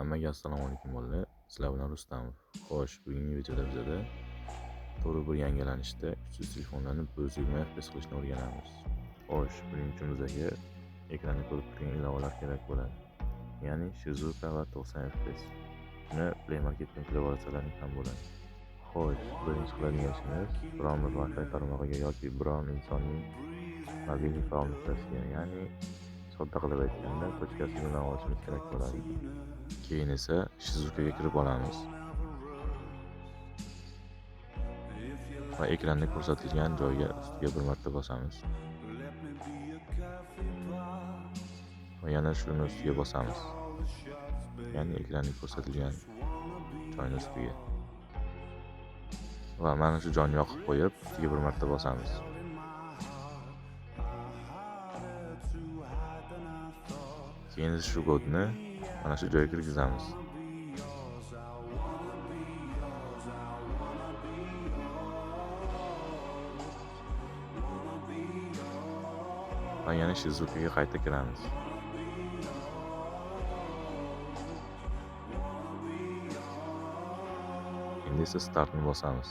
Hammaga assalomu alaykum bolalar. Sizlar bilan Rustamov. Xo'sh, bugungi videoda bizda to'g'ri bir yangilanishda kuchsiz telefonlarni 120 fps qilishni o'rganamiz. Xo'sh, buning uchun bizga ekranda ko'rib turgan ilovalar kerak bo'ladi. Ya'ni Shizuka va 90 fps. Buni Play Marketdan qilib olsalaring ham bo'ladi. Xo'sh, birinchi qiladigan ishimiz biron bir Wi-Fi tarmog'iga yoki biron insonning mobilniy faol nuqtasiga, ya'ni sodda qilib aytganda ko'chkasiga yo'llanib olishimiz kerak bo'ladi. Keyin esa Shizukaga kirib olamiz va ekranda ko'rsatilgan joyga ustiga bir marta bosamiz va yana shuni ustiga bosamiz, ya'ni ekranda ko'rsatilgan joyning ustiga va mana shu joyni yoqib qo'yib ustiga bir marta bosamiz. Keyin shu kodni mana shu joyga kirgizamiz. Va yana Shizukaga qayta kiramiz. Endi esa startni bosamiz.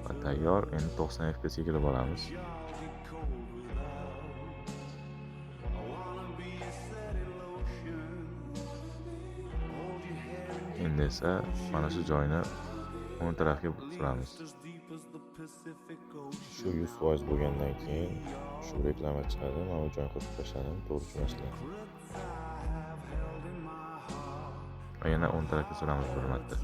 Va tayyor. Endi 90 fps ga kirib olamiz. Endi esa mana shu joyni o'ng tarafga suramiz. Shu 100% bo'lgandan keyin shu reklama chiqadi. Mana bu joyni qo'shib tashladim, to'g'ri tushunasizlar. Va yana o'ng tarafga suramiz bir marta.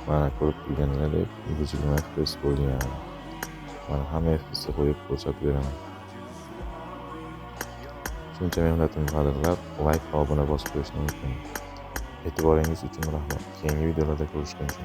Mana ko'rib turganlaringizdek 120 fps bo'lgan. Mana hamma fps ga qo'yib ko'rsatib beraman. Shuncha mehnatimni qadrlab, like va obuna bosib qo'yishni unutmang. E'tiboringiz uchun rahmat. Keyingi videolarda ko'rishguncha.